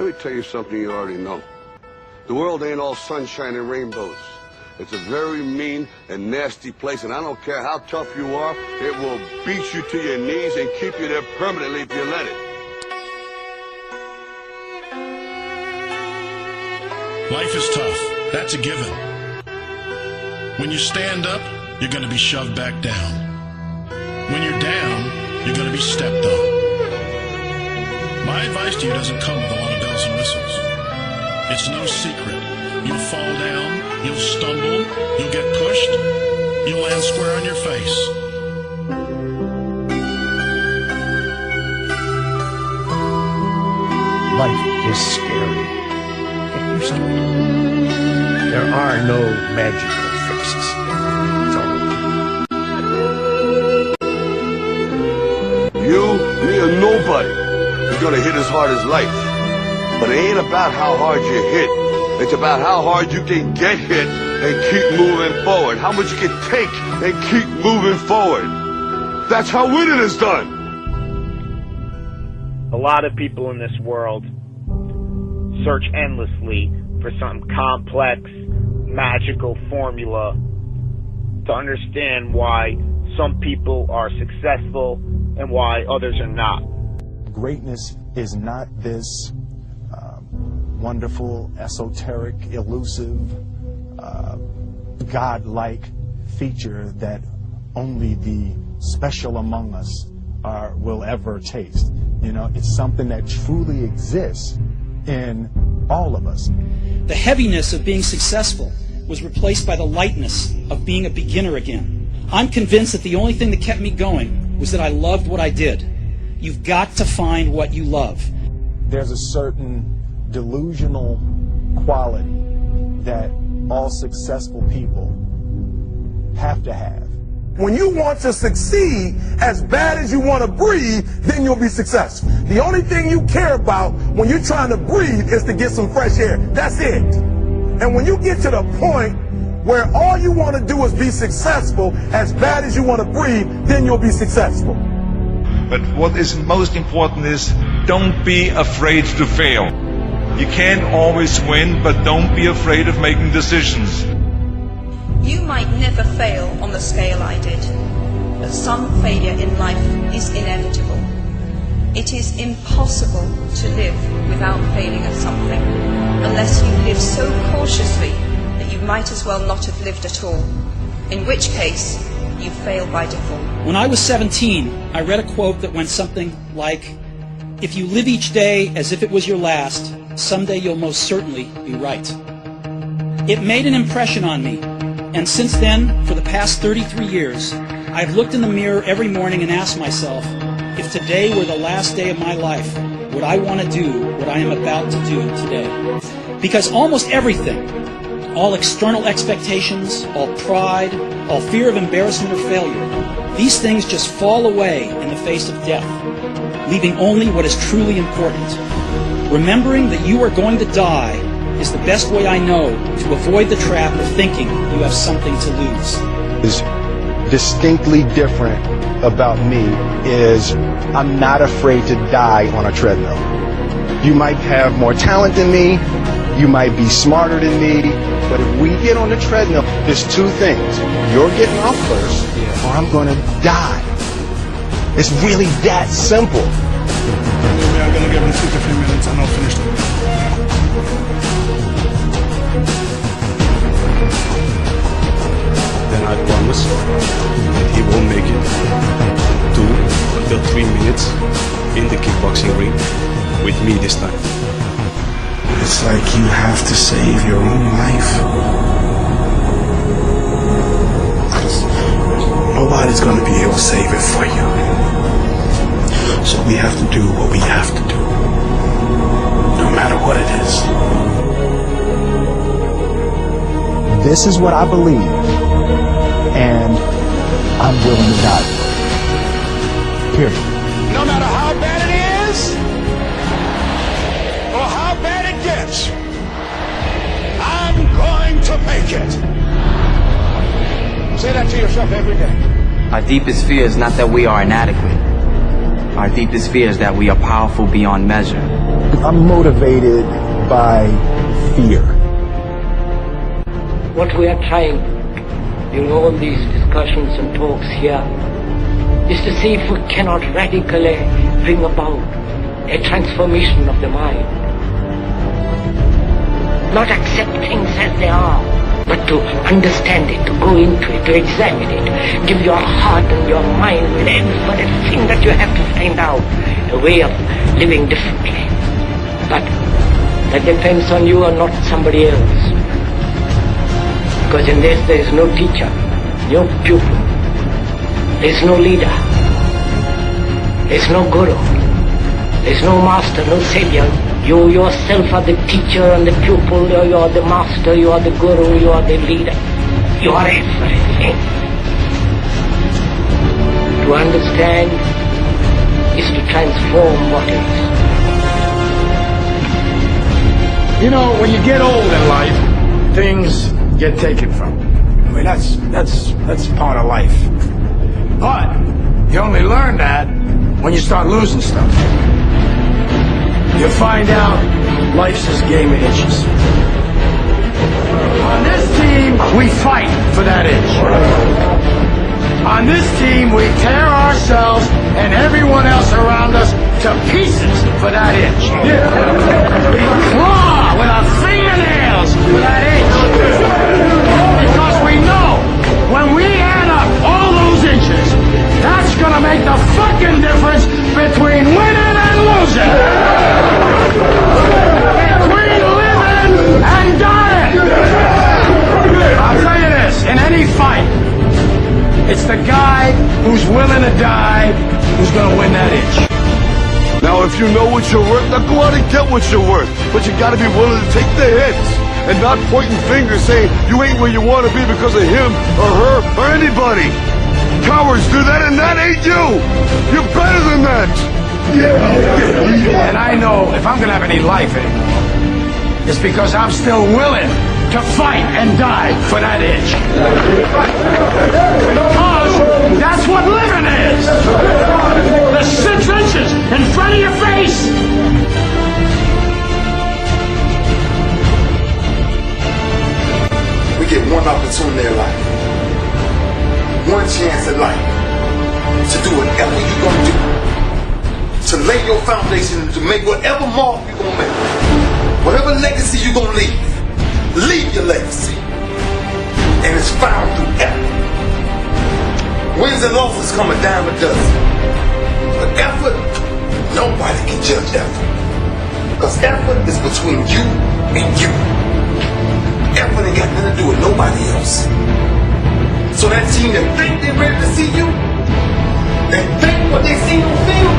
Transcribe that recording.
Let me tell you something you already know. The world ain't all sunshine and rainbows. It's a very mean and nasty place, and I don't care how tough you are, it will beat you to your knees and keep you there permanently if you let it. Life is tough. That's a given. When you stand up, you're going to be shoved back down. When you're down, you're going to be stepped on. My advice to you doesn't come with a lot of bells and whistles. It's no secret. You'll fall down, you'll stumble, you'll get pushed, you'll land square on your face. Life is scary. Get used to it. There are no magical fixes. It's all You, me, or nobody is going to hit as hard as life. But it ain't about how hard you hit. It's about how hard you can get hit and keep moving forward. How much you can take and keep moving forward. That's how winning is done. A lot of people in this world search endlessly for some complex, magical formula to understand why some people are successful and why others are not. Greatness is not this wonderful, esoteric, elusive, God-like feature that only the special among us will ever taste. You know, it's something that truly exists in all of us. The heaviness of being successful was replaced by the lightness of being a beginner again. I'm convinced that the only thing that kept me going was that I loved what I did. You've got to find what you love. There's a certain delusional quality that all successful people have to have. When you want to succeed as bad as you want to breathe, then you'll be successful. The only thing you care about when you're trying to breathe is to get some fresh air. That's it. And when you get to the point where all you want to do is be successful as bad as you want to breathe, then you'll be successful. But what is most important is don't be afraid to fail. You can't always win, but don't be afraid of making decisions. You might never fail on the scale I did, but some failure in life is inevitable. It is impossible to live without failing at something, unless you live so cautiously that you might as well not have lived at all, in which case you fail by default. When I was 17, I read a quote that went something like, "If you live each day as if it was your last, someday you'll most certainly be right." It made an impression on me, and since then, for the past 33 years, I've looked in the mirror every morning and asked myself, if today were the last day of my life, would I want to do what I am about to do today? Because almost everything, all external expectations, all pride, all fear of embarrassment or failure, these things just fall away in the face of death, leaving only what is truly important. Remembering that you are going to die is the best way I know to avoid the trap of thinking you have something to lose. Is distinctly different about me is I'm not afraid to die on a treadmill. You might have more talent than me, you might be smarter than me, but if we get on the treadmill, there's two things. You're getting off first, or I'm going to die. It's really that simple. We are going to give him 2 to 3 minutes and I'll finish it. Then I promise that he will make it 2 until 3 minutes in the kickboxing ring with me this time. It's like you have to save your own life. Nobody's gonna be able to save it for you. So we have to do what we have to do, no matter what it is. This is what I believe, and I'm willing to die. Period. No matter how bad it is, or how bad it gets, I'm going to make it. Say that to yourself every day. Our deepest fear is not that we are inadequate. Our deepest fear is that we are powerful beyond measure. I'm motivated by fear. What we are trying during all these discussions and talks here is to see if we cannot radically bring about a transformation of the mind. Not accept things as they are, but to understand it, to go into it, to examine it. Give your heart and your mind with everything that you have to find out a way of living differently. But that depends on you and not somebody else. Because in this there is no teacher, no pupil, there is no leader, there is no guru, there is no master, no savior. You yourself are the teacher and the pupil, you are the master, you are the guru, you are the leader. You are everything. To understand is to transform what is. You know, when you get old in life, things get taken from you. I mean, that's part of life. But you only learn that when you start losing stuff. You find out life's this game of inches. On this team, we fight for that inch. On this team, we tear ourselves and everyone else around us to pieces for that inch. We claw with our fingernails for that inch. Because we know when we add up all those inches, that's gonna make the fucking difference between winning and losing. Between living and dying. I'll tell you this, in any fight, it's the guy who's willing to die who's gonna win that inch. Now, if you know what you're worth, now go out and get what you're worth. But you gotta be willing to take the hits and not pointing fingers saying you ain't where you want to be because of him or her or anybody. Cowards do that, and that ain't you. You're better than that. Yeah. And I know if I'm gonna have any life anymore, it's because I'm still willing to fight and die for that itch. Because that's what living is. The 6 inches in front of your face. We get one opportunity in life, one chance in life to do whatever you're gonna do, to lay your foundation, to make whatever mark you're gonna make, whatever legacy you're gonna leave your legacy, and it's found through effort. Wins and losses come a dime a dozen, but effort, nobody can judge effort, because effort is between you and you. Effort ain't got nothing to do with nobody else. So that team that think they're ready to see you, and think what they see on film,